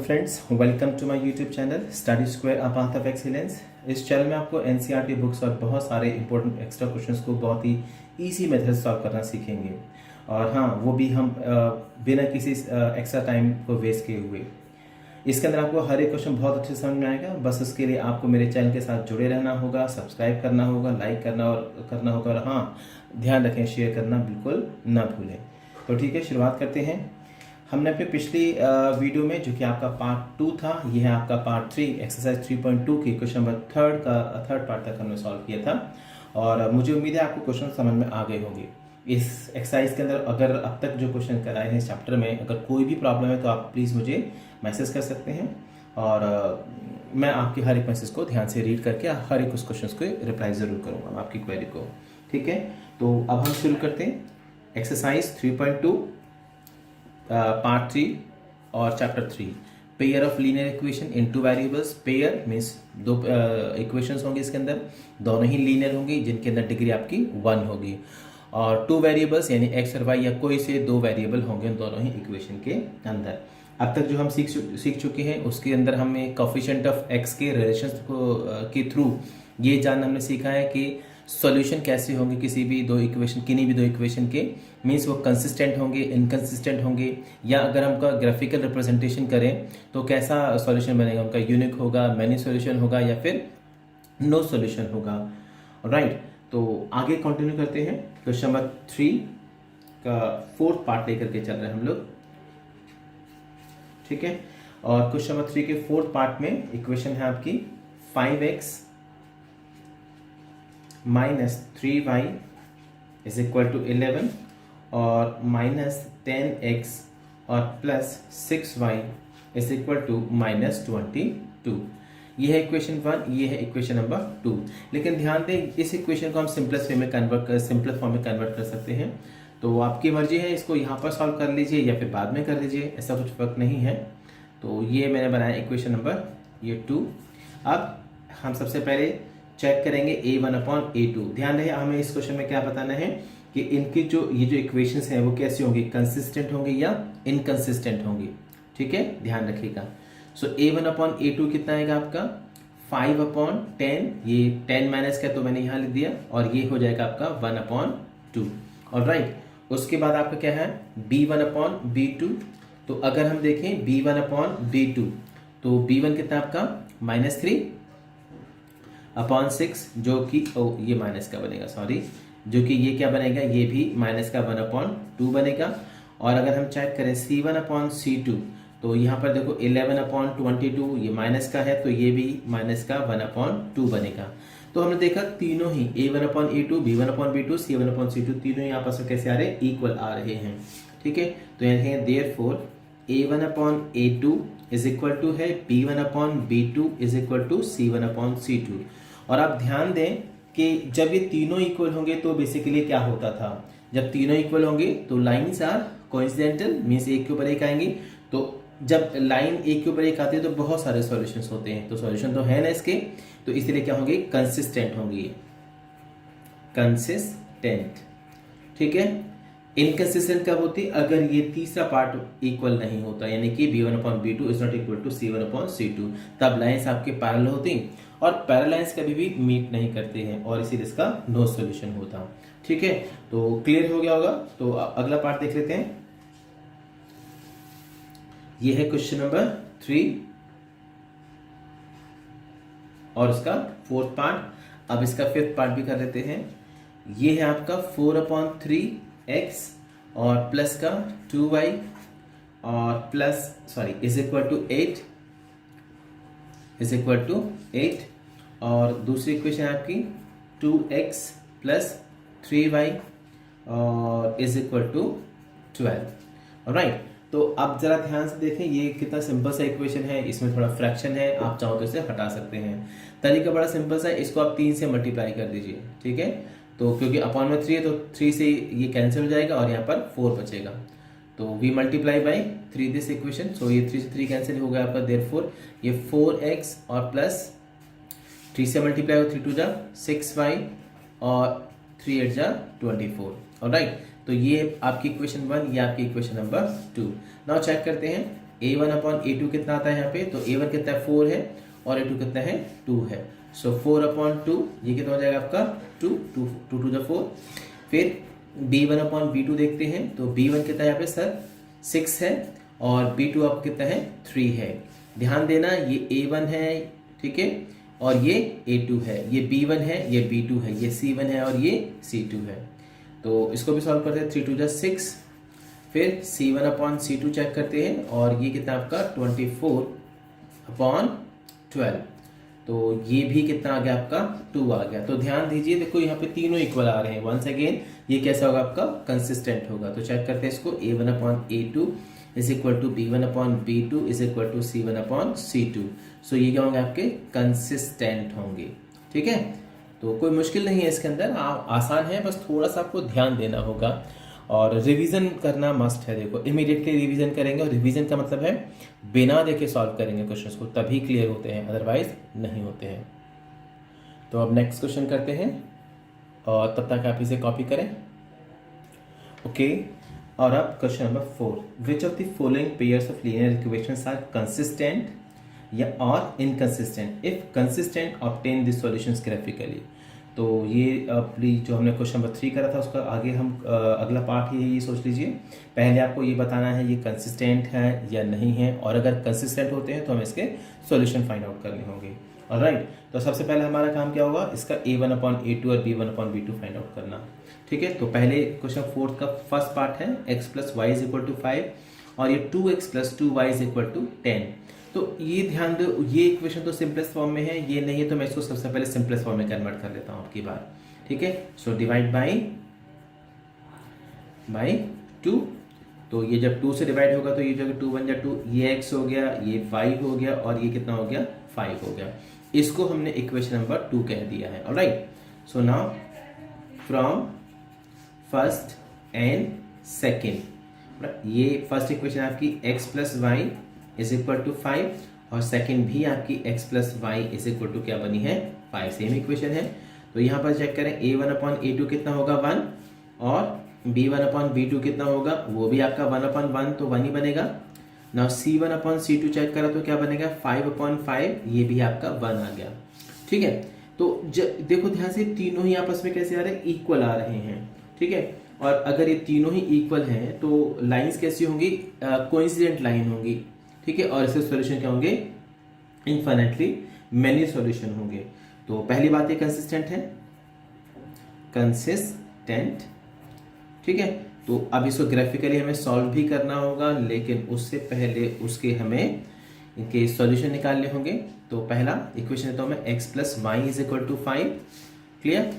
Friends, welcome to my YouTube channel study square a path of excellence. इस चैनल में आपको एनसीईआरटी बुक्स और बहुत सारे इंपॉर्टेंट एक्स्ट्रा क्वेश्चंस को बहुत ही इजी मेथड से सॉल्व करना सीखेंगे। और हाँ, वो भी हम बिना किसी एक्स्ट्रा टाइम को वेस्ट किए हुए। इसके अंदर आपको हर एक क्वेश्चन बहुत अच्छे से समझ में आएगा। बस उसके लिए आपको मेरे चैनल के साथ जुड़े रहना होगा, सब्सक्राइब करना होगा, लाइक करना होगा और हाँ, ध्यान रखें शेयर करना बिल्कुल ना भूलें। तो ठीक है, शुरुआत करते हैं। हमने अपने पिछली वीडियो में, जो कि आपका पार्ट 2 था, यह है आपका पार्ट 3 एक्सरसाइज 3.2 की क्वेश्चन नंबर थर्ड पार्ट तक हमने सॉल्व किया था। और मुझे उम्मीद है आपको क्वेश्चन समझ में आ गए होंगे। इस एक्सरसाइज के अंदर अगर अब तक जो क्वेश्चन कराए हैं इस चैप्टर में, अगर कोई भी प्रॉब्लम है तो आप प्लीज़ मुझे मैसेज कर सकते हैं और मैं आपके हर एक मैसेज को ध्यान से रीड करके हर एक उस क्वेश्चन को रिप्लाई ज़रूर करूँगा आपकी क्वेरी को। ठीक है, तो अब हम शुरू करते हैं एक्सरसाइज 3.2 पार्ट 3 और chapter 3, pair of linear equation in two variables. Pair means दो इक्वेशंस होंगे, इसके अंदर दोनों ही लीनियर होंगी जिनके अंदर डिग्री आपकी 1 होगी। और 2 वेरिएबल्स यानी एक्स और वाई या कोई से 2 वेरिएबल होंगे दोनों ही इक्वेशन के अंदर। अब तक जो हम सीख चुके हैं उसके अंदर हमें कोफिशिएंट ऑफ एक्स के रिलेशन के थ्रू ये जानना हमने सीखा है कि सॉल्यूशन कैसे होंगे किसी भी किन्हीं भी दो इक्वेशन के। मीन्स वो कंसिस्टेंट होंगे, इनकंसिस्टेंट होंगे, या अगर हम उनका ग्राफिकल रिप्रेजेंटेशन करें तो कैसा सॉल्यूशन बनेगा, उनका यूनिक होगा, मैनी सॉल्यूशन होगा या फिर नो सॉल्यूशन होगा। राइट, तो आगे कंटिन्यू करते हैं। क्वेश्चन नंबर 3 का 4th पार्ट लेकर के चल रहे हैं हम लोग। ठीक है, और क्वेश्चन नंबर 3 के 4th पार्ट में इक्वेशन है आपकी 5x minus 3y is equal to 11 और माइनस 10x और plus 6y is equal to minus 22। ये है इक्वेशन 1, ये है इक्वेशन नंबर 2। लेकिन ध्यान दें, इस इक्वेशन को हम सिंपलेस्ट फॉर्म में कन्वर्ट कर सकते हैं। तो आपकी मर्जी है, इसको यहाँ पर सॉल्व कर लीजिए या फिर बाद में कर लीजिए, ऐसा कुछ फर्क नहीं है। तो ये मैंने बनाया इक्वेशन नंबर ये 2। अब हम सबसे पहले चेक करेंगे a1 अपॉन a2। ध्यान रहे, हमें इस क्वेश्चन में क्या बताना है कि इनकी जो इक्वेशंस हैं वो कैसी होंगी, कंसिस्टेंट होंगी या इनकंसिस्टेंट होंगी। ठीक है, ध्यान रखिएगा। सो a1 अपॉन a2 कितना आएगा आपका 5 अपॉन 10, ये 10 माइनस का तो मैंने यहाँ लिख दिया, और ये हो जाएगा आपका 1 अपॉन 2। और राइट, उसके बाद आपका क्या है b1 अपॉन b2। तो अगर हम देखें b1 अपॉन b2, तो b1 कितना आपका -3 अपॉन 6, जो कि ये माइनस का बनेगा, सॉरी, जो कि ये क्या बनेगा, ये भी माइनस का 1 अपॉन 2 बनेगा। और अगर हम चेक करें c1 अपॉन c2, तो यहाँ पर देखो 11 अपॉन 22, ये माइनस का है तो ये भी माइनस का 1 अपॉन 2 बनेगा। तो हमने देखा तीनों ही a1 upon a2, b1 upon b2, c1 upon c2 तीनों ही आपस में कैसे आ रहे हैं, इक्वल आ रहे हैं। ठीक है, तो यहाँ therefore a1 upon a2 is equal to है b1 upon b2 is equal to c1 upon c2। और आप ध्यान दें कि जब ये तीनों इक्वल होंगे तो बेसिकली क्या होता था, जब तीनों इक्वल होंगे तो लाइंस आर कोइंसिडेंटल, मींस एक के ऊपर एक आएंगी। तो जब लाइन एक के ऊपर एक आती है तो बहुत सारे सॉल्यूशंस होते हैं, तो सॉल्यूशन तो है ना इसके, तो इसलिए क्या होंगे, कंसिस्टेंट होंगी, कंसिस्टेंट। ठीक है, इनकंसिस्टेंट कब होती, अगर ये तीसरा पार्ट इक्वल नहीं होता, यानी कि b1 upon b2 is not equal to c1 upon c2, तब लाइंस आपके पैरेलल होती, और पैरेलल लाइंस कभी भी मीट नहीं करते हैं, और इसीलिए इसका नो सॉल्यूशन होता। ठीक है, तो क्लियर हो गया होगा। तो अगला पार्ट देख लेते हैं। ये है क्वेश्चन नंबर 3 और इसका 4th पार्ट। अब इसका 5th पार्ट भी कर लेते हैं। ये है आपका 4 अपॉन 3x और प्लस का 2y और plus is equal to 8 is equal to 8। और दूसरी इक्वेशन आपकी 2x प्लस 3y और इज इक्वल टू 12। राइट, तो अब जरा ध्यान से देखें, ये कितना सिंपल सा इक्वेशन है, इसमें थोड़ा फ्रैक्शन है, आप चाहो तो इसे हटा सकते हैं। तरीका बड़ा सिंपल सा है, इसको आप 3 से मल्टीप्लाई कर दीजिए। ठीक है, तो क्योंकि अपॉन में 3 है तो 3 से ये कैंसिल हो जाएगा और यहाँ पर 4 बचेगा, तो we multiply by 3 this equation. So ये 3 से 3 कैंसिल हो गया आपका, देयरफॉर ये 4x और प्लस 3 से मल्टीप्लाई हो 3 2 जा 6y और 3 8 जा 24। ऑलराइट, तो ये आपकी इक्वेशन 1, ये आपकी इक्वेशन नंबर 2। नाउ चेक करते हैं a1 अपॉन a2 कितना आता है यहाँ पे, तो a1 कितना है 4 है और a2 कितना है 2 है। सो 4 अपॉन 2 ये कितना हो जाएगा आपका 2 2 2 टू 4। फिर b1 अपॉन b2 देखते हैं, तो b1 कितना है यहाँ पे सर 6 है और b2 आपका कितना है 3 है। ध्यान देना ये a1 है, ठीक है, और ये a2 है, ये b1 है, ये b2 है, ये c1 है और ये c2 है। तो इसको भी सॉल्व करते हैं, 3 2 6। फिर c1 अपॉन c2 चेक करते हैं और ये कितना आपका 24 अपॉन 12, तो ये भी कितना आ गया आपका 2 आ गया। तो ध्यान दीजिए, देखो यहाँ पे तीनों इक्वल आ रहे हैं। वंस अगेन ये कैसा होगा आपका कंसिस्टेंट होगा। तो चेक करते हैं इसको, a1 upon a2 is equal to b1 upon b2 is equal to c1 upon c2। So ये क्या होंगे आपके कंसिस्टेंट होंगे, ठीक है। तो कोई मुश्किल नहीं है इसके अंदर, आसान है, बस थोड़ा सा आपको ध्यान देना होगा और रिवीजन करना मस्ट है। देखो इमीडिएटली रिवीजन करेंगे और रिवीजन का मतलब है बिना देखे सॉल्व करेंगे क्वेश्चंस को, तभी क्लियर होते हैं, अदरवाइज नहीं होते हैं। तो अब नेक्स्ट क्वेश्चन करते हैं और तब तक आप इसे कॉपी करें, ओके। और अब question number 4, which of the following pairs of linear equations are consistent या और inconsistent, if consistent obtain the solutions graphically. तो ये अपनी जो हमने क्वेश्चन नंबर 3 करा था उसका आगे हम अगला पार्ट ही है, ये सोच लीजिए। पहले आपको ये बताना है ये कंसिस्टेंट है या नहीं है, और अगर कंसिस्टेंट होते हैं तो हमें इसके सॉल्यूशन फाइंड आउट करने होंगे। ऑलराइट, तो सबसे पहले हमारा काम क्या होगा, इसका a1 अपॉन a2 और b1 upon b2 find out करना, ठीक है। तो पहले क्वेश्चन 4 का फर्स्ट पार्ट है x plus y is equal to 5 और ये 2x plus 2y is equal to 10। तो ये ध्यान दो, ये इक्वेशन तो सिंपलेस्ट फॉर्म में है, ये नहीं है तो मैं इसको सबसे पहले सिंपलेस्ट फॉर्म में कन्वर्ट कर लेता हूँ आपकी बार, ठीक है। सो डिवाइड बाई 2, तो ये जब 2 से डिवाइड होगा तो ये जो 2 1 2, ये x हो गया, ये y हो गया और ये कितना हो गया 5 हो गया। इसको हमने इक्वेशन नंबर 2 कह दिया है। Alright, so now from first and second, ये फर्स्ट इक्वेशन आपकी x plus y is equal to 5 और सेकेंड भी आपकी x plus y is equal to क्या बनी है 5, सेम इक्वेशन है। तो यहाँ पर चेक करें, a1 अपॉन a2 कितना होगा 1 और b1 अपॉन b2 कितना होगा, वो भी आपका 1 अपॉन 1 तो 1 ही बनेगा। Now c1 upon c2 check करा तो क्या बनेगा 5 अपॉन 5, ये भी आपका 1 आ गया, ठीक है। तो देखो ध्यान से, तीनों ही आपस में कैसे आ रहे हैं, इक्वल आ रहे हैं, ठीक है। और अगर ये तीनों ही इक्वल हैं तो लाइंस कैसी होंगी, कोइंसिडेंट लाइन होंगी, ठीक है। और इसके सॉल्यूशन क्या होंगे, इनफाइनाइटली मेनी सॉल्यूशन होंगे। तो पहली बात ये कंसिस्टेंट है, कंसिस्टेंट, ठीक है। तो अब इसको ग्राफिकली हमें सॉल्व भी करना होगा, लेकिन उससे पहले उसके हमें इनके सॉल्यूशन निकालने होंगे। तो पहला इक्वेशन देता हूं मैं, x plus y is equal to 5, clear.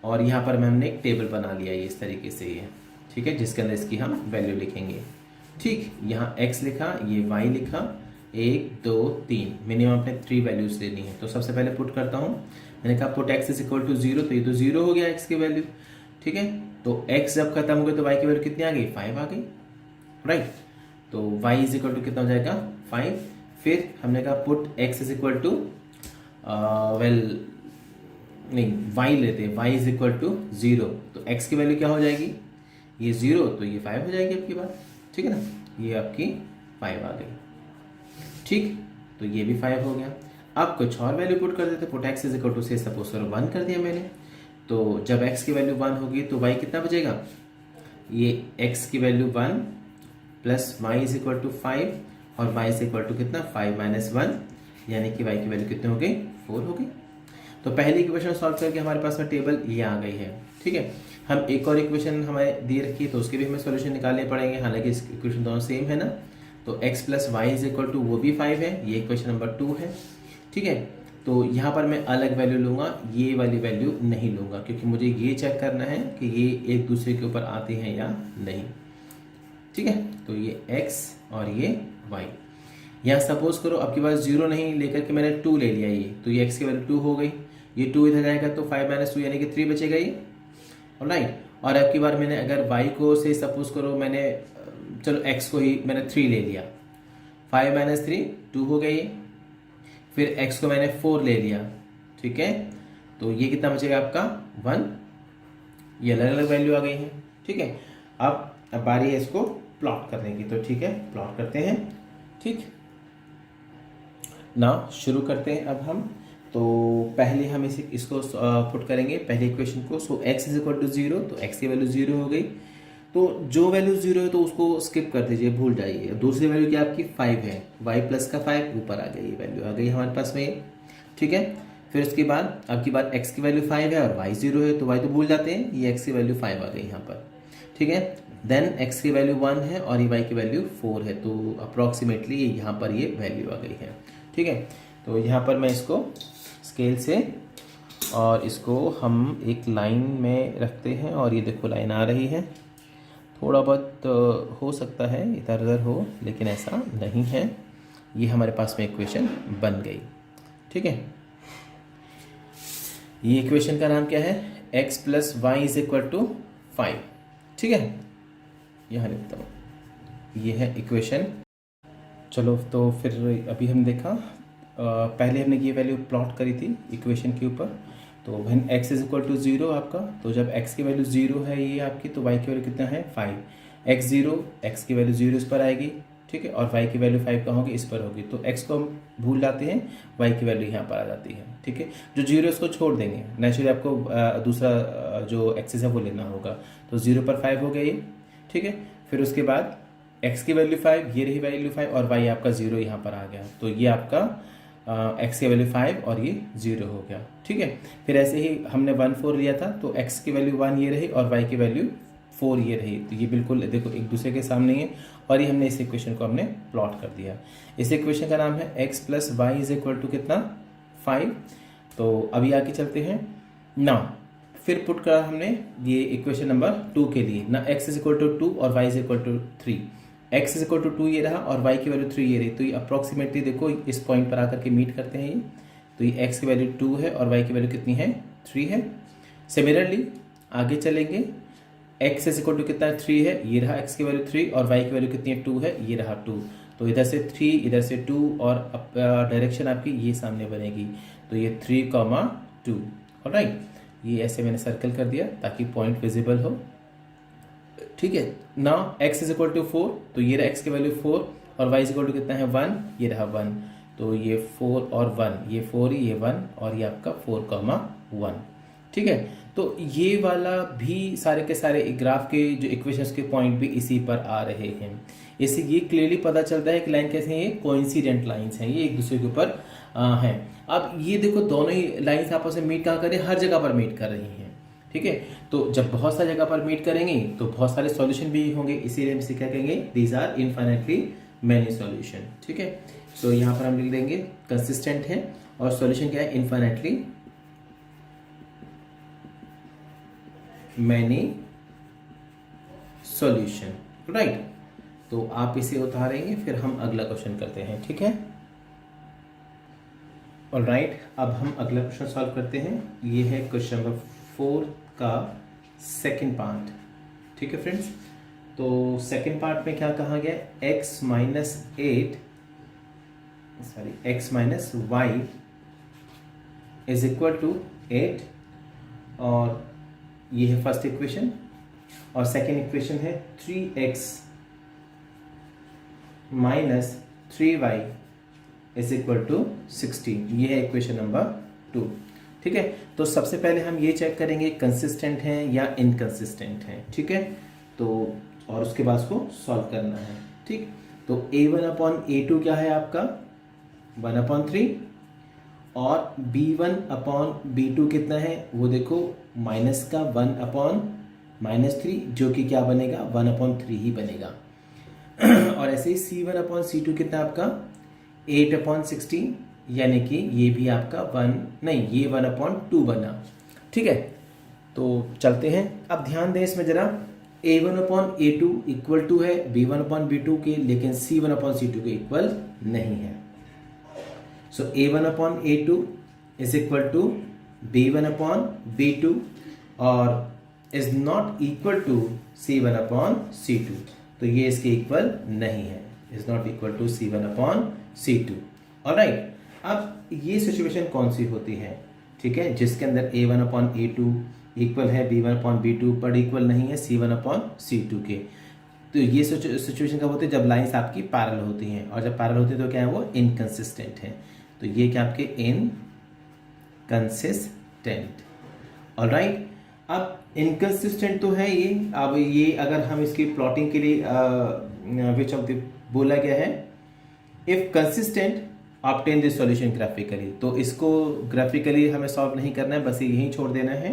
और यहाँ पर हमने एक टेबल बना लिया ये इस तरीके से, ये ठीक है, जिसके अंदर इसकी हम वैल्यू लिखेंगे, ठीक। यहाँ x लिखा, ये y लिखा, 1 2 3, मिनिमम अपने 3 वैल्यूज लेनी है। तो सबसे पहले पुट करता हूँ, मैंने कहा put x is equal to 0, तो ये तो 0 हो गया x की वैल्यू, ठीक है। तो x जब खत्म हो गई तो y की वैल्यू कितनी आ गई 5 आ गई, राइट। तो y इज इक्वल टू कितना हो जाएगा 5। फिर हमने कहा put x is equal to नहीं y लेते हैं, y इज इक्वल टू 0, तो x की वैल्यू क्या हो जाएगी, ये 0 तो ये 5 हो जाएगी आपकी बात, ठीक है ना, ये आपकी 5 आ गई, ठीक। तो ये भी 5 हो गया। अब कुछ और वैल्यू पुट कर देते, put x is equal to से सपोज करो 1 कर दिया मैंने। तो जब x की वैल्यू 1 होगी तो y कितना बचेगा, ये x की value 1 plus y is equal to 5 और y इज इक्वल टू कितना 5 माइनस 1, यानी कि y की वैल्यू कितनी हो गई 4 हो गई। तो पहली इक्वेशन सॉल्व करके हमारे पास में टेबल ये आ गई है, ठीक है। हम एक और इक्वेशन हमें दे रखी है तो उसके भी हमें सॉल्यूशन निकालने पड़ेंगे, हालांकि इस इक्वेशन दोनों सेम है ना। तो x plus y is equal to वो भी 5 है, ये इक्वेशन नंबर 2 है, ठीक है। तो यहाँ पर मैं अलग वैल्यू लूंगा, ये वाली वैल्यू नहीं लूंगा, क्योंकि मुझे ये चेक करना है कि ये एक दूसरे के ऊपर आते हैं या नहीं, ठीक है। तो ये x और ये y, यहाँ सपोज करो आपके पास 0 नहीं लेकर के मैंने 2 ले लिया, ये तो ये x की वैल्यू 2 हो गई, ये 2 इधर जाएगा तो 5 माइनस 2 यानी कि 3 बचेगा ये, ऑलराइट। और अब की बार मैंने अगर y को से सपोज करो मैंने, चलो x को ही मैंने 3 ले लिया, 5 माइनस 3 2 हो गई ये। फिर x को मैंने 4 ले लिया, ठीक है। तो ये कितना बचेगा आपका 1, ये अलग अलग वैल्यू आ गई है, ठीक है। अब बारी है इसको प्लॉट करने की, तो ठीक है प्लॉट करते हैं। ठीक ना, शुरू करते हैं अब हम। तो पहले हम इसको पुट करेंगे पहले इक्वेशन को। सो x इज इक्वल टू 0, तो x की वैल्यू 0 हो गई। तो जो वैल्यू 0 है तो उसको स्किप कर दीजिए, भूल जाइए। दूसरी वैल्यू क्या आपकी 5 है, y प्लस का 5 ऊपर आ गई, ये वैल्यू आ गई हमारे पास में। ठीक है, फिर उसके बाद आपकी बात x की वैल्यू 5 है और y 0 है, तो y तो भूल जाते हैं, ये x की वैल्यू 5 आ गई यहाँ पर। ठीक है, देन x की वैल्यू 1 है और ये y की वैल्यू 4 है, तो अप्रॉक्सीमेटली यहाँ पर ये वैल्यू आ गई है। ठीक है, तो यहाँ पर मैं इसको स्केल से और इसको हम एक लाइन में रखते हैं और ये देखो लाइन आ रही है। थोड़ा बहुत हो सकता है इधर उधर हो, लेकिन ऐसा नहीं है। ये हमारे पास में इक्वेशन बन गई। ठीक है, ये इक्वेशन का नाम क्या है, x plus y is equal to 5। ठीक है, यहाँ लिखता हूँ, ये है इक्वेशन। चलो, तो फिर अभी हम देखा पहले हमने ये वैल्यू प्लॉट करी थी इक्वेशन के ऊपर। तो when x is equal to 0 आपका, तो जब x की वैल्यू 0 है ये आपकी, तो y की वैल्यू कितना है 5। x 0, x की वैल्यू 0 इस पर आएगी। ठीक है, और y की वैल्यू 5 कहाँ होगी, इस पर होगी। तो x को हम भूल जाते हैं, y की वैल्यू यहाँ पर आ जाती है। ठीक है, जो 0 है उसको छोड़ देंगे, नेचुरली आपको दूसरा जो एक्सिस है वो लेना होगा। तो 0 पर 5 हो गया ये। ठीक है, फिर उसके बाद x की वैल्यू 5, ये रही वैल्यू 5, और y आपका 0 यहाँ पर आ गया। तो ये आपका x की वैल्यू 5 और ये 0 हो गया। ठीक है, फिर ऐसे ही हमने 1 4 लिया था, तो x की वैल्यू 1 ये रही और y की वैल्यू 4 ये रही। तो ये बिल्कुल देखो एक दूसरे के सामने है, और ये हमने इस इक्वेशन को हमने प्लॉट कर दिया। इस इक्वेशन का नाम है x plus y is equal to कितना 5। तो अभी आगे चलते हैं ना, फिर पुट करा हमने ये इक्वेशन नंबर 2 के लिए ना, x इज इक्वल टू 2 और y is equal to 3। x is equal to 2 ये रहा और y की वैल्यू 3 ये रही। तो ये अप्रॉक्सीमेटली देखो इस पॉइंट पर आकर के मीट करते हैं ये। तो ये x की वैल्यू 2 है और y की वैल्यू कितनी है 3 है। सिमिलरली आगे चलेंगे, x इज इक्वल टू कितना 3 है, ये रहा x की वैल्यू 3 और y की वैल्यू कितनी है 2 है, ये रहा 2। तो इधर से 3 इधर से 2 और डायरेक्शन आपकी ये सामने बनेगी। तो ये 3, 2। ऑलराइट, ये ऐसे मैंने सर्कल कर दिया ताकि पॉइंट विजिबल हो। ठीक है, now x is equal to 4, तो ये रहा x की वैल्यू 4 और y इज इक्वल टू कितना है 1, ये रहा 1। तो ये 4 और 1, ये 4 ये 1 और ये आपका 4, 1। ठीक है, तो ये वाला भी सारे के सारे ग्राफ के जो इक्वेशंस के पॉइंट भी इसी पर आ रहे हैं। इससे ये क्लियरली पता चलता है कि लाइन कैसे हैं, ये कोइंसिडेंट लाइंस हैं, ये एक दूसरे के ऊपर हैं। अब ये देखो दोनों ही लाइंस आपस में मीट कहाँ कर रही हैं, हर जगह पर मीट कर रही हैं। ठीक है, तो जब बहुत सारी जगह पर मीट करेंगे तो बहुत सारे सॉल्यूशन भी होंगे, इसीलिए हम इसे क्या कहेंगे, these are infinitely many solution. ठीक है, तो यहाँ पर हम लिख देंगे कंसिस्टेंट है और सॉल्यूशन क्या है, इनफाइनाइटली मैनी सॉल्यूशन। राइट, तो आप इसे उतारेंगे, फिर हम अगला क्वेश्चन करते हैं। ठीक है, ऑलराइट, अब हम अगला क्वेश्चन सॉल्व करते हैं। ये है क्वेश्चन नंबर 4 का सेकेंड पार्ट। ठीक है फ्रेंड्स, तो सेकेंड पार्ट में क्या कहा गया, x minus 8 sorry x minus y is equal to 8, और ये है फर्स्ट इक्वेशन। और सेकेंड इक्वेशन है 3x minus 3y is equal to 16। ये है इक्वेशन नंबर 2। ठीक है, तो सबसे पहले हम ये चेक करेंगे कंसिस्टेंट हैं या इनकंसिस्टेंट हैं। ठीक है, तो और उसके बाद उसको सॉल्व करना है। ठीक, तो a1/a2 क्या है आपका 1/3, और b1/b2 कितना है वो देखो माइनस का 1/-3, जो कि क्या बनेगा 1/3 ही बनेगा। और ऐसे ही c1/c2 कितना आपका 8/16, यानी कि ये भी आपका 1 नहीं, ये 1/2 बना। ठीक है, तो चलते हैं। अब ध्यान दें इसमें जरा, a1/a2 इक्वल टू है b1/b2 के, लेकिन c1/c2 के इक्वल नहीं है। सो a1/a2 is equal to b1/b2 और is not equal to c1/c2, तो ये इसके इक्वल नहीं है, is not equal to c1/c2। Alright, अब ये सिचुएशन कौन सी होती है, ठीक है, जिसके अंदर a1/a2 इक्वल है b1/b2 पर इक्वल नहीं है c1/c2 के। तो ये सिचुएशन कब होती है, जब लाइंस आपकी पैरेलल होती हैं, और जब पैरेलल होती है तो क्या है, वो इनकंसिस्टेंट है। तो ये क्या आपके इनकंसिस्टेंट। ऑलराइट, अब इनकंसिस्टेंट तो है ये। अब ये अगर हम इसकी प्लॉटिंग के लिए विच ऑफ द बोला गया है, if consistent obtain the solution graphically, तो इसको ग्राफिकली हमें सॉल्व नहीं करना है, बस यही छोड़ देना है,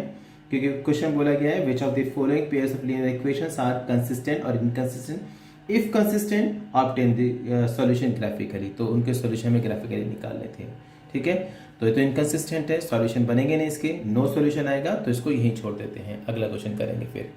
क्योंकि क्वेश्चन बोला गया है which of the following pairs of linear equations are consistent और inconsistent, if consistent obtain the solution graphically, तो उनके सॉल्यूशन में ग्राफिकली निकालने थे। ठीक है, तो ये तो इनकंसिस्टेंट है, सॉल्यूशन बनेंगे नहीं इसके, नो सॉल्यूशन आएगा, तो इसको यहीं छोड़ देते हैं, अगला क्वेश्चन करेंगे फिर।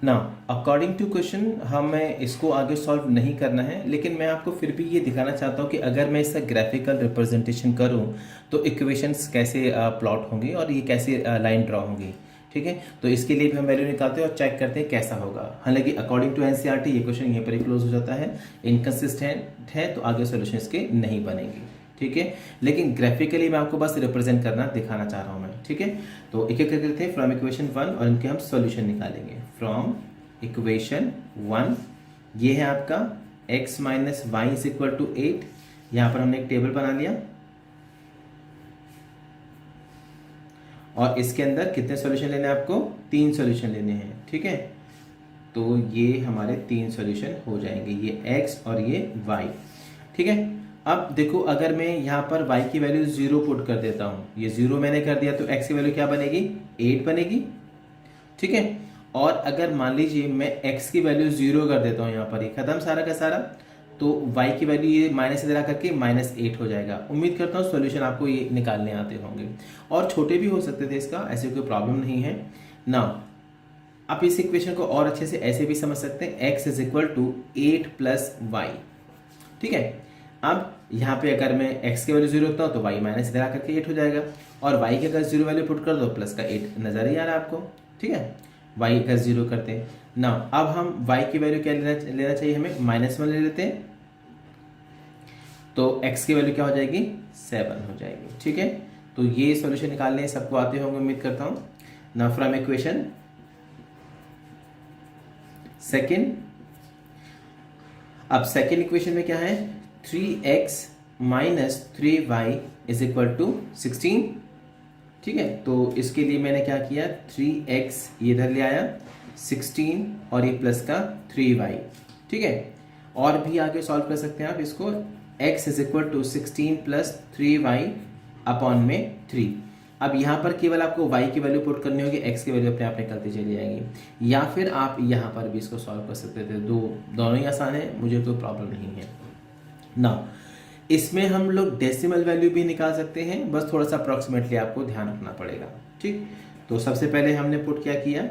ना अकॉर्डिंग टू क्वेश्चन हमें इसको आगे सॉल्व नहीं करना है, लेकिन मैं आपको फिर भी ये दिखाना चाहता हूँ कि अगर मैं इसका ग्राफिकल रिप्रेजेंटेशन करूँ तो इक्वेशंस कैसे प्लॉट होंगी और ये कैसे लाइन ड्रॉ होंगी। ठीक है, तो इसके लिए भी हम वैल्यू निकालते हैं और चेक करते हैं कैसा होगा। हालांकि अकॉर्डिंग टू एनसीईआरटी ये क्वेश्चन यहीं पर ही क्लोज हो जाता है, इनकंसिस्टेंट है तो आगे सोल्यूशन इसके नहीं बनेंगे। ठीक है, लेकिन ग्राफिकली मैं आपको बस रिप्रेजेंट करना दिखाना चाह रहा हूँ मैं। ठीक है, तो एक एक करते हैं फ्रॉम इक्वेशन 1 और इनके हम सॉल्यूशन निकालेंगे। फ्रॉम इक्वेशन 1 ये है आपका x minus y is equal to 8। यहां पर हमने एक टेबल बना लिया और इसके अंदर कितने सॉल्यूशन लेने हैं आपको, 3 सॉल्यूशन लेने हैं। ठीक है, तो ये हमारे 3 सॉल्यूशन हो जाएंगे, ये x और ये y। ठीक है, अब देखो अगर मैं यहाँ पर y की वैल्यू 0 पुट कर देता हूँ, ये 0 मैंने कर दिया, तो x की वैल्यू क्या बनेगी, 8 बनेगी। ठीक है, और अगर मान लीजिए मैं x की वैल्यू 0 कर देता हूँ, यहाँ पर ही खत्म सारा का सारा, तो y की वैल्यू ये माइनस इधर करके -8 हो जाएगा। उम्मीद करता हूँ सॉल्यूशन आपको ये निकालने आते होंगे, और छोटे भी हो सकते थे, इसका ऐसे कोई प्रॉब्लम नहीं है ना। आप इस इक्वेशन को और अच्छे से ऐसे भी समझ सकते हैं, x is equal to 8 plus y. ठीक है, अब यहाँ पे अगर मैं x की वैल्यू 0 रखता हूँ तो y माइनस इधर आकर के 8 हो जाएगा, और y की अगर 0 वैल्यू पुट कर दो प्लस का 8 नजर ही आ रहा है आपको। ठीक है, y का 0 करते हैं ना। अब हम y की वैल्यू क्या लेना चाहिए हमें, -1 ले लेते हैं, तो x की वैल्यू क्या हो जाएगी, 7 हो जाएगी। ठीक है, तो ये सॉल्यूशन निकालने सबको आते होंगे उम्मीद करता हूँ ना। फ्रॉम इक्वेशन सेकेंड, अब सेकेंड इक्वेशन में क्या है, 3x minus 3y is equal to 16। ठीक है, तो इसके लिए मैंने क्या किया, 3x ये इधर ले आया, 16 और ये प्लस का 3y। ठीक है, और भी आगे सॉल्व कर सकते हैं आप इसको, x is equal to 16 plus 3y upon में 3। अब यहाँ पर केवल आपको y की वैल्यू पुट करनी होगी, x की वैल्यू अपने आप निकलती चली जाएगी, या फिर आप यहाँ पर भी इसको सॉल्व कर सकते थे। दोनों ही आसान है, मुझे कोई प्रॉब्लम नहीं है ना। इसमें हम लोग डेसिमल वैल्यू भी निकाल सकते हैं, बस थोड़ा सा अप्रॉक्सीमेटली आपको ध्यान रखना पड़ेगा। ठीक, तो सबसे पहले हमने पुट क्या किया,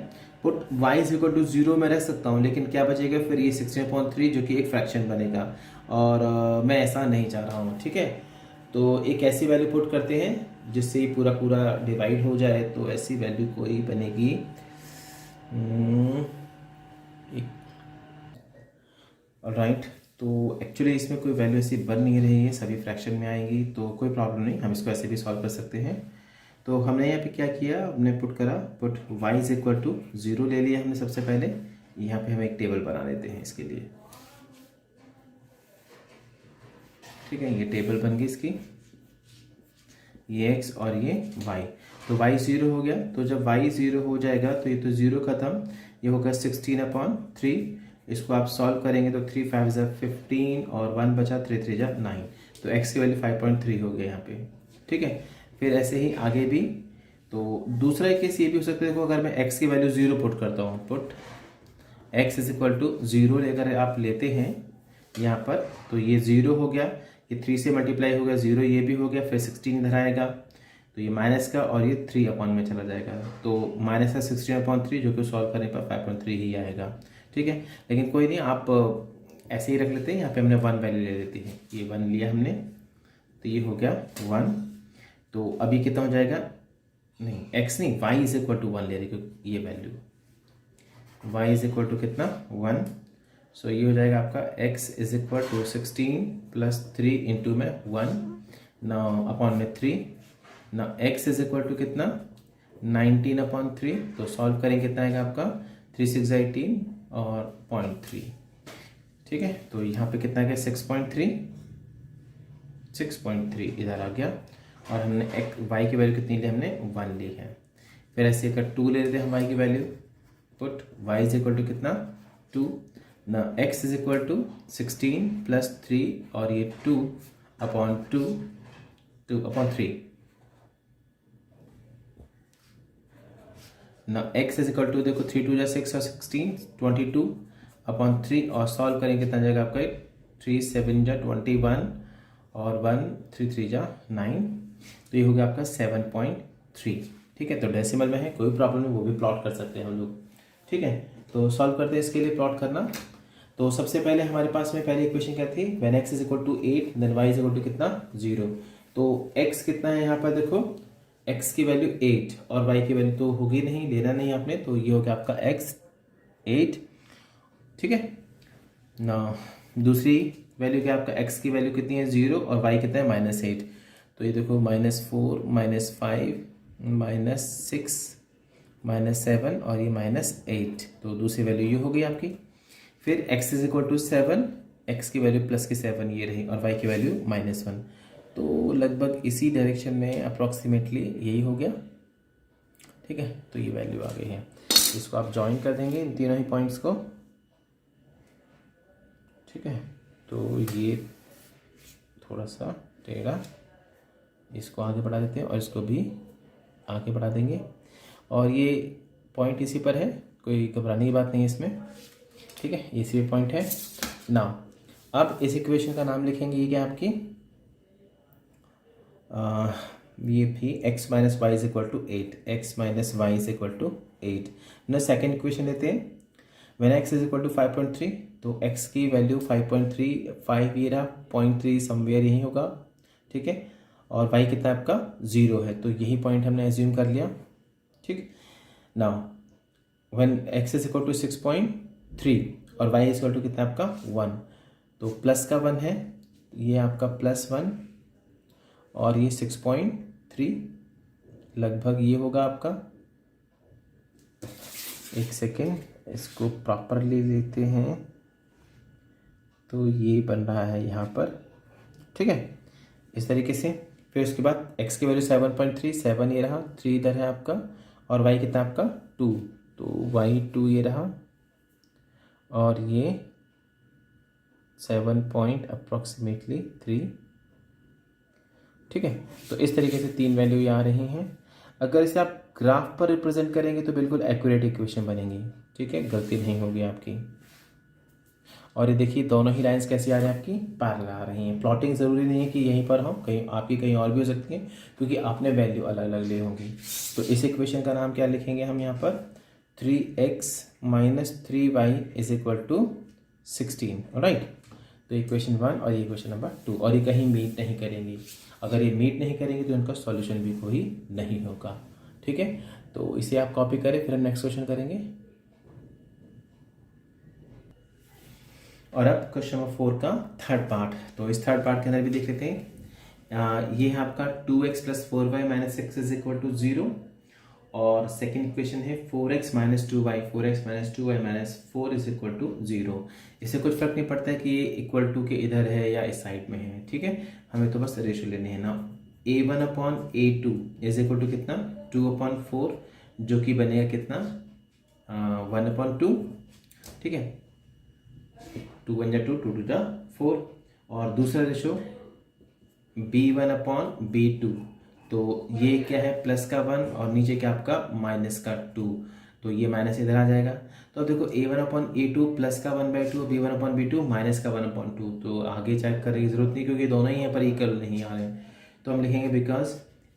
put y is equal to 0 में रख सकता हूँ, लेकिन क्या बचेगा फिर, ये 16.3 जो कि एक फ्रैक्शन बनेगा, और मैं ऐसा नहीं चाह रहा हूँ। ठीक है, तो एक ऐसी वैल्यू पुट करते हैं जिससे ये पूरा पूरा डिवाइड हो जाए, तो ऐसी वैल्यू कोई बनेगी, ऑलराइट। तो एक्चुअली इसमें कोई वैल्यू ऐसी बन नहीं रही है, सभी फ्रैक्शन में आएंगी, तो कोई प्रॉब्लम नहीं, हम इसको ऐसे भी सॉल्व कर सकते हैं। तो हमने यहाँ पे क्या किया, हमने पुट करा, put y is equal to 0 ले लिया हमने सबसे पहले। यहाँ पे हम एक टेबल बना लेते हैं इसके लिए। ठीक है, ये टेबल बन गई इसकी, ये x और ये y। तो y 0 हो गया, तो जब y 0 हो जाएगा तो ये तो 0 खत्म, ये होगा 16/3। इसको आप सॉल्व करेंगे तो 3 5 ज़ा 15 और 1 बचा, 3 3 ज़ा 9, तो x की वैल्यू 5.3 हो गया यहाँ पे। ठीक है, फिर ऐसे ही आगे भी, तो दूसरा एक केस ये भी हो सकता है, देखो अगर मैं x की वैल्यू 0 पुट करता हूँ, put x is equal to 0 अगर आप लेते हैं यहाँ पर, तो ये 0 हो गया, ये 3 से मल्टीप्लाई हो गया, 0 ये भी हो गया, फिर 16 इधर आएगा, तो ये माइनस का और ये 3 अपॉन में चला जाएगा, तो माइनस का 16/3 जो कि सॉल्व करने पर 5.3 ही आएगा। ठीक है, लेकिन कोई नहीं, आप ऐसे ही रख लेते हैं, यहाँ पे हमने 1 वैल्यू ले लेते हैं, ये 1 लिया हमने, तो ये हो गया 1। तो अभी कितना हो जाएगा, नहीं x नहीं, y इज इक्वल टू 1 ले रही, क्योंकि ये value y is equal to कितना 1, सो ये हो जाएगा आपका x is equal to 16 plus 3 into में 1 ना अपॉन में 3 ना, x इज इक्वल टू कितना 19/3। तो सॉल्व करेंगे कितना आएगा आपका, 3 6 18 और 0.3। ठीक है, तो यहाँ पे कितना गया 6.3 इधर आ गया। और हमने एक y की वैल्यू कितनी ली, हमने 1 ली है। फिर ऐसे अगर 2 ले लेते हैं हम y की value, put y is equal to कितना 2 ना, x is equal to 16 plus 3 और ये 2/3 ना, x इज इक्वल टू देखो 3 2 जा 6 और 16 22/3 और सॉल्व करेंगे कितना जाएगा आपका 3 7 जा 21 और 1 3 3 जा 9, तो ये हो गया आपका 7.3। ठीक है, तो डेसिमल में है, कोई प्रॉब्लम नहीं, वो भी प्लॉट कर सकते हैं हम लोग। ठीक है, तो सॉल्व करते हैं इसके लिए प्लॉट करना। तो सबसे पहले हमारे पास में पहली इक्वेशन क्या थी, when x is equal to 8 then y is equal to कितना 0। तो x कितना है यहाँ पर देखो, x की वैल्यू 8 और y की वैल्यू तो होगी नहीं, लेना नहीं आपने, तो ये हो गया आपका x 8। ठीक है ना, दूसरी वैल्यू क्या आपका x की वैल्यू कितनी है 0 और y कितना है -8, तो ये देखो -4 -5 -6 -7 और ये -8, तो दूसरी वैल्यू ये हो गई आपकी। फिर x is equal to 7, x की वैल्यू प्लस की 7 ये रही और y की वैल्यू -1, तो लगभग इसी डायरेक्शन में अप्रॉक्सीमेटली यही हो गया। ठीक है, तो ये वैल्यू आ गई है, इसको आप ज्वाइन कर देंगे इन तीनों ही पॉइंट्स को। ठीक है, तो ये थोड़ा सा टेढ़ा, इसको आगे बढ़ा देते हैं और इसको भी आगे बढ़ा देंगे, और ये पॉइंट इसी पर है, कोई घबराने की बात नहीं है इसमें। ठीक है, इसी पे पॉइंट है ना। अब इस इक्वेशन का नाम लिखेंगे, ये क्या आपकी ये भी x minus y is equal to 8, x minus y is equal to 8 ना। सेकेंड इक्वेशन लेते हैं, when x is equal to 5.3, तो x की वैल्यू 5.3 5 ये रहा, 0.3 समवेयर यही होगा। ठीक है, और y कितना आपका 0 है, तो यही पॉइंट हमने एज्यूम कर लिया। ठीक, now when x is equal to 6.3 और y इज इक्वल टू कितना आपका 1, तो प्लस का 1 है, ये आपका +1 और ये 6.3 लगभग ये होगा आपका। एक सेकेंड, इसको प्रॉपरली लेते हैं, तो ये बन रहा है यहाँ पर। ठीक है, इस तरीके से। फिर उसके बाद x की वैल्यू 7.3, 7 ये रहा, 3 इधर है आपका, और y कितना आपका 2, तो y 2 ये रहा, और ये 7 पॉइंट अप्रॉक्सीमेटली 3। ठीक है, तो इस तरीके से 3 वैल्यू ये आ रही हैं। अगर इसे आप ग्राफ पर रिप्रेजेंट करेंगे तो बिल्कुल एक्यूरेट इक्वेशन बनेगी। ठीक है, गलती नहीं होगी आपकी। और ये देखिए दोनों ही लाइंस कैसी आ रही हैं आपकी, पैरेलल आ रही हैं। प्लॉटिंग ज़रूरी नहीं है कि यहीं पर हो, कहीं आपकी कहीं और भी हो सकती है, क्योंकि आपने वैल्यू अलग अलग ली होंगी। तो इस इक्वेशन का नाम क्या लिखेंगे हम यहाँ पर, 3x minus 3y is equal to 16। Right, तो इक्वेशन 1 और ये इक्वेशन नंबर 2, और ये कहीं मीट नहीं करेंगी। अगर ये मीट नहीं करेंगे तो इनका सॉल्यूशन भी कोई नहीं होगा। ठीक है, तो इसे आप कॉपी करें, फिर हम नेक्स्ट क्वेश्चन करेंगे। और अब क्वेश्चन नंबर 4 का थर्ड पार्ट, तो इस थर्ड पार्ट के अंदर भी देख लेते हैं। ये है आपका 2x plus 4y minus 6 is equal to 0, और सेकेंड इक्वेशन है 4x minus 2y, 4x minus 2y minus 4 is equal to 0। इससे कुछ फर्क नहीं पड़ता है कि ये इक्वल टू के इधर है या इस साइड में है। ठीक है, हमें तो बस रेशियो लेने हैं ना। a1/a2 इज इक्वल टू कितना 2/4, जो कि बनेगा कितना 1/2। ठीक है, 2 1 2 2 2 4, और दूसरा रेशियो b1/b2, तो ये क्या है प्लस का 1 और नीचे क्या आपका माइनस का 2, तो ये माइनस इधर आ जाएगा। तो देखो a1/a2 प्लस का 1/2, b1/b2 माइनस का 1/2, तो आगे चेक करने की जरूरत नहीं, क्योंकि दोनों ही यहाँ पर इक्वल नहीं आ रहे हैं। तो हम लिखेंगे because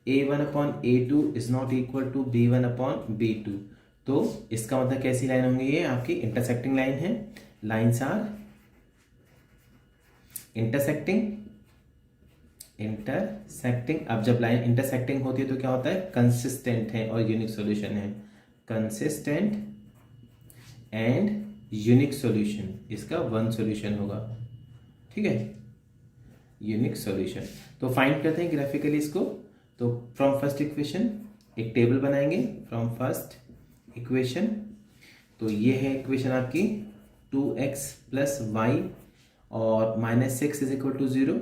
a1/a2 is not equal to b1/b2, तो इसका मतलब कैसी लाइन होंगी, ये आपकी इंटरसेक्टिंग लाइन है। Lines are intersecting. अब जब लाइन इंटरसेक्टिंग होती है तो क्या होता है, कंसिस्टेंट है और यूनिक सॉल्यूशन है। कंसिस्टेंट एंड यूनिक सॉल्यूशन, इसका वन सॉल्यूशन होगा। ठीक है, यूनिक सॉल्यूशन। तो फाइंड करते हैं ग्राफिकली इसको। तो फ्रॉम फर्स्ट इक्वेशन एक टेबल बनाएंगे, फ्रॉम फर्स्ट इक्वेशन तो ये है इक्वेशन आपकी 2x प्लस वाई और माइनस 6 इज इक्वल टू 0।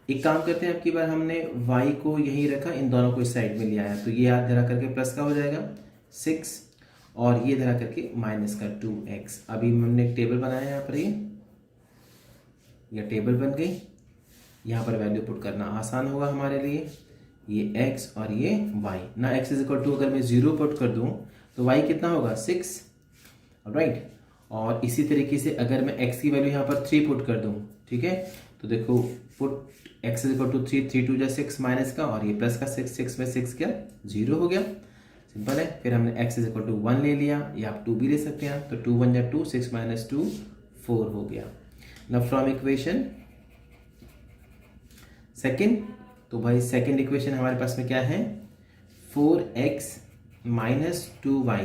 एक काम करते हैं, आपकी बार हमने y को यहीं रखा, इन दोनों को इस साइड में लिया है, तो ये याद धरा करके प्लस का हो जाएगा 6 और ये धरा करके माइनस का 2x। अभी हमने एक टेबल बनाया है यहाँ पर, ये टेबल बन गई। यहाँ पर वैल्यू पुट करना आसान होगा हमारे लिए, ये x और ये y ना। x इज इक्वल टू अगर मैं 0 पुट कर दूँ तो y कितना होगा 6, राइट। और इसी तरीके से अगर मैं x की वैल्यू यहाँ पर 3 पुट कर दूँ, ठीक है, तो देखो put x is equal to 3, 3 2 जा 6 माइनस का और ये प्लस का 6, 6 में 6 क्या 0 हो गया, सिंपल है। फिर हमने x इज इक्वल टू 1 ले लिया, या आप 2 भी ले सकते हैं, तो 2 1 जा 2, 6 माइनस 2 4 हो गया। नाउ फ्रॉम इक्वेशन सेकेंड, तो भाई सेकेंड इक्वेशन हमारे पास में क्या है 4x माइनस 2y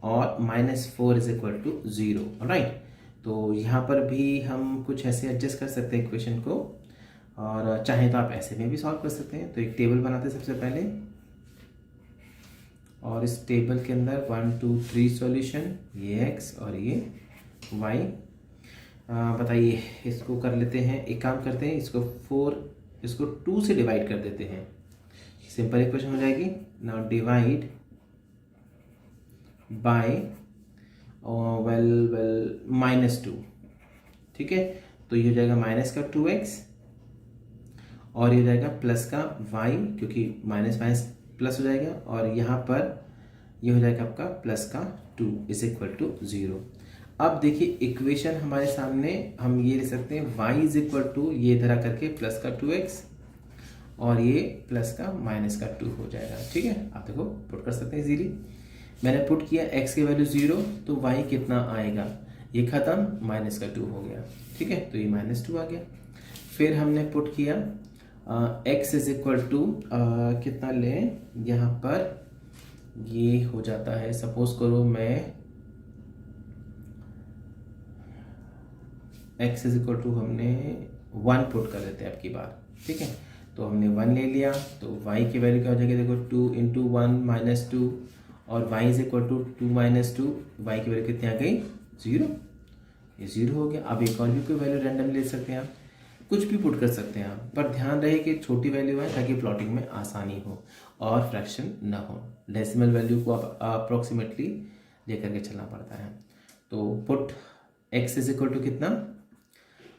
और minus 4 is equal to 0, right. तो यहाँ पर भी हम कुछ ऐसे एडजस्ट कर सकते हैं इक्वेशन को, और चाहे तो आप ऐसे में भी सॉल्व कर सकते हैं। तो एक टेबल बनाते हैं सबसे पहले, और इस टेबल के अंदर 1 2 3 सॉल्यूशन, ये x और ये y। बताइए, इसको कर लेते हैं, एक काम करते हैं, इसको 2 से डिवाइड कर देते हैं, सिंपल इक्वेशन हो जाएगी। नाउ डिवाइड बाय माइनस 2, ठीक है, तो ये हो जाएगा माइनस का 2x और ये हो जाएगा प्लस का y, क्योंकि माइनस माइनस प्लस हो जाएगा, और यहाँ पर ये हो जाएगा आपका प्लस का 2 इज इक्वल टू 0। अब देखिए इक्वेशन हमारे सामने, हम ये ले सकते हैं y इज इक्वल टू ये धरा करके प्लस का 2x और ये प्लस का माइनस का 2 हो जाएगा, ठीक है। आप देखो पुट कर सकते हैं इजीली। मैंने पुट किया x की वैल्यू 0, तो y कितना आएगा, ये खत्म, माइनस का 2 हो गया, ठीक है, तो ये माइनस 2 आ गया। फिर हमने पुट किया x इज इक्वल टू कितना लें, यहाँ पर ये हो जाता है, सपोज करो मैं x इज इक्वल टू हमने 1 पुट कर देते हैं आपकी बार, ठीक है, तो हमने 1 ले लिया, तो y की वैल्यू क्या हो जाएगी, देखो 2 इंटू 1 माइनस 2 और y is equal to 2 minus 2, y की वैल्यू कितनी आ गई 0, ये 0 हो गया। अब एक और भी कोई वैल्यू रैंडम ले सकते हैं आप, कुछ भी पुट कर सकते हैं आप, पर ध्यान रहे कि छोटी वैल्यू है ताकि प्लॉटिंग में आसानी हो और फ्रैक्शन ना हो। डेसिमल वैल्यू को आप अप्रोक्सीमेटली लेकर के चलना पड़ता है। तो put x is equal to कितना,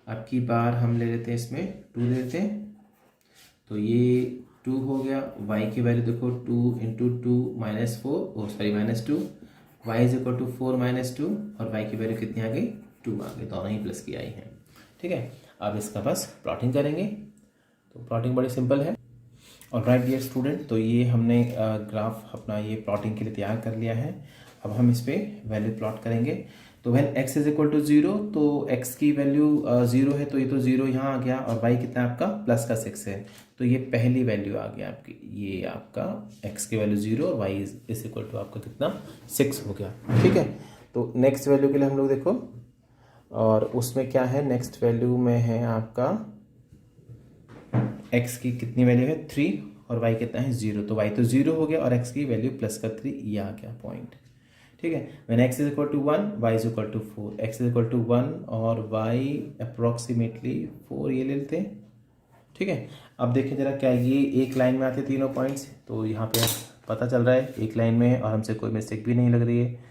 आपकी बार हम ले लेते हैं, इसमें 2 ले लेते हैं, तो ये 2 हो गया। y की वैल्यू देखो 2 into 2 minus 4, sorry minus 2, y is equal to 4 minus 2 और y की वैल्यू कितनी आ गई 2 आ गई, दोनों ही प्लस की आई हैं, ठीक है। अब इसका बस प्लॉटिंग करेंगे, तो प्लॉटिंग बड़ी सिंपल है। और राइट डियर स्टूडेंट, तो ये हमने ग्राफ अपना ये प्लॉटिंग के लिए तैयार कर लिया है। अब हम इस पर वैल्यू प्लॉट करेंगे। तो when x is equal to 0, तो x की वैल्यू 0 है, तो ये तो 0 यहाँ आ गया, और y कितना आपका प्लस का 6 है, तो ये पहली वैल्यू आ गया आपकी, ये आपका x की वैल्यू 0 और y इज इक्वल टू आपका कितना 6 हो गया, ठीक है। तो नेक्स्ट वैल्यू के लिए हम लोग देखो, और उसमें क्या है, नेक्स्ट वैल्यू में है आपका x की कितनी वैल्यू है 3 और y कितना है 0, तो y तो 0 हो गया और x की वैल्यू प्लस का 3, ये आ गया पॉइंट, ठीक है। When x is equal to 1, y is equal to 4, x is equal to 1 और y अप्रोक्सीमेटली 4 ये ले लेते हैं, ठीक है। अब देखें जरा, क्या ये एक लाइन में आते हैं तीनों पॉइंट्स, तो यहाँ पे पता चल रहा है एक लाइन में है और हमसे कोई मिस्टेक भी नहीं लग रही है।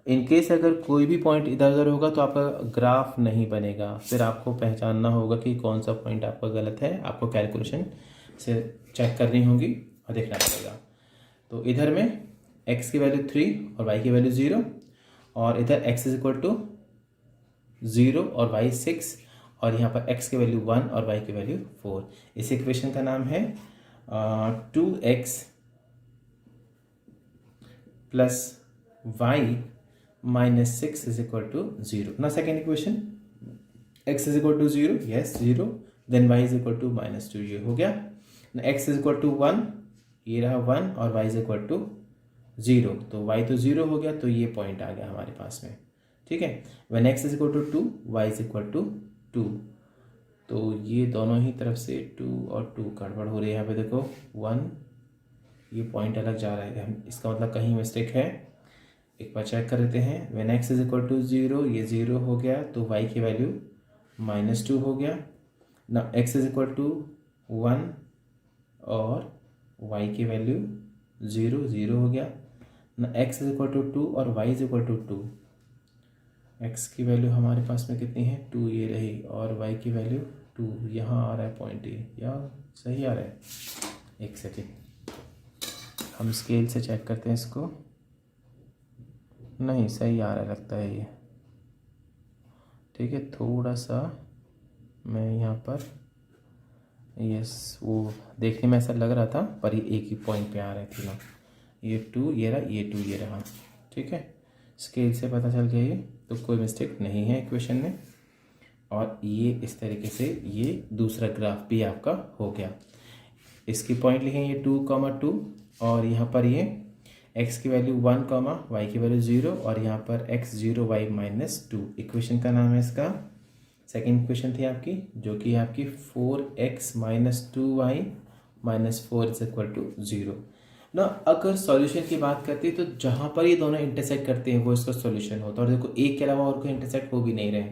इनकेस अगर कोई भी पॉइंट इधर उधर होगा तो आपका ग्राफ नहीं बनेगा, फिर आपको पहचानना होगा कि कौन सा पॉइंट आपका गलत है, आपको कैलकुलेशन से चेक करनी होगी और देखना पड़ेगा। तो इधर में x की वैल्यू 3 और y की वैल्यू 0, और इधर x इज इक्वल टू 0 और y 6, और यहाँ पर x की वैल्यू 1 और y की वैल्यू 4। इस इक्वेशन का नाम है 2x plus y minus 6 is equal to 0। ना second equation, x is equal to 0, yes 0, then y is equal to minus 2, ये हो गया ना। x इज इक्वल टू 1, ये रहा 1 और y इज इक्वल टू 0, तो y तो 0 हो गया, तो ये पॉइंट आ गया हमारे पास में, ठीक है। When x is equal to 2, y is equal to 2, तो ये दोनों ही तरफ से 2 और 2 गड़बड़ हो रही है। यहाँ पे देखो 1, ये पॉइंट अलग जा रहा है, इसका मतलब कहीं मिस्टेक है, एक बार चेक कर लेते हैं। When x is equal to 0, ये 0 हो गया तो y की वैल्यू -2 हो गया। ना x इज इक्वल टू 1 और y की वैल्यू 0 हो गया। ना x इज इक्वल टू 2 और y is equal to 2। x की वैल्यू हमारे पास में कितनी है 2 ये रही, और y की वैल्यू 2 यहाँ आ रहा है पॉइंट ये, या सही आ रहा है। एक सेकेंड हम स्केल से चेक करते हैं इसको। नहीं सही आ रहा है लगता है ये, ठीक है। थोड़ा सा मैं यहाँ पर यस, वो देखने में ऐसा लग रहा था पर ये एक ही पॉइंट पे आ रहे थे ना। ये 2 ये रहा, ये 2 ये रहा, ठीक है। स्केल से पता चल गया ये, तो कोई मिस्टेक नहीं है इक्वेशन में। और ये इस तरीके से ये दूसरा ग्राफ भी आपका हो गया। इसकी पॉइंट लिखें ये 2, 2 और यहाँ पर ये x की वैल्यू 1, y की वैल्यू 0 और यहाँ पर x 0 y -2। इक्वेशन का नाम है इसका, सेकेंड इक्वेशन थी आपकी, जो कि आपकी 4x - 2y - 4 is equal to 0 ना। अगर सॉल्यूशन की बात करते हैं तो जहाँ पर ये दोनों इंटरसेक्ट करते हैं वो इसका सॉल्यूशन होता है। और देखो एक के अलावा और कोई इंटरसेक्ट हो भी नहीं रहे,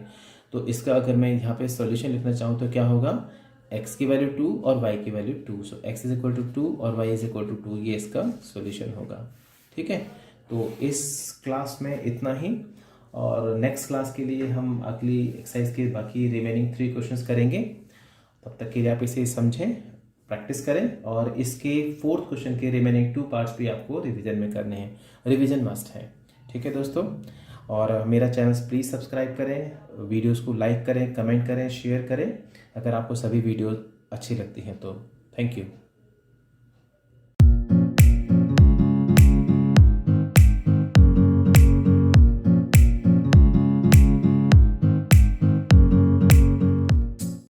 तो इसका अगर मैं यहाँ पे सॉल्यूशन लिखना चाहूँ तो क्या होगा, x की वैल्यू 2 और y की value 2। So x is equal to 2 और y इज इक्वल टू 2, ये इसका सॉल्यूशन होगा, ठीक है। तो इस क्लास में इतना ही, और नेक्स्ट क्लास के लिए हम अगली एक्सरसाइज के बाकी रिमेनिंग 3 क्वेश्चंस करेंगे। तब तक के लिए आप इसे समझें, प्रैक्टिस करें, और इसके 4th क्वेश्चन के रिमेनिंग 2 पार्ट्स भी आपको रिवीजन में करने हैं। रिवीजन मस्ट है, ठीक है दोस्तों। और मेरा चैनल प्लीज़ सब्सक्राइब करें, वीडियोस को लाइक करें, कमेंट करें, शेयर करें अगर आपको सभी वीडियो अच्छी लगती हैं तो। Thank you.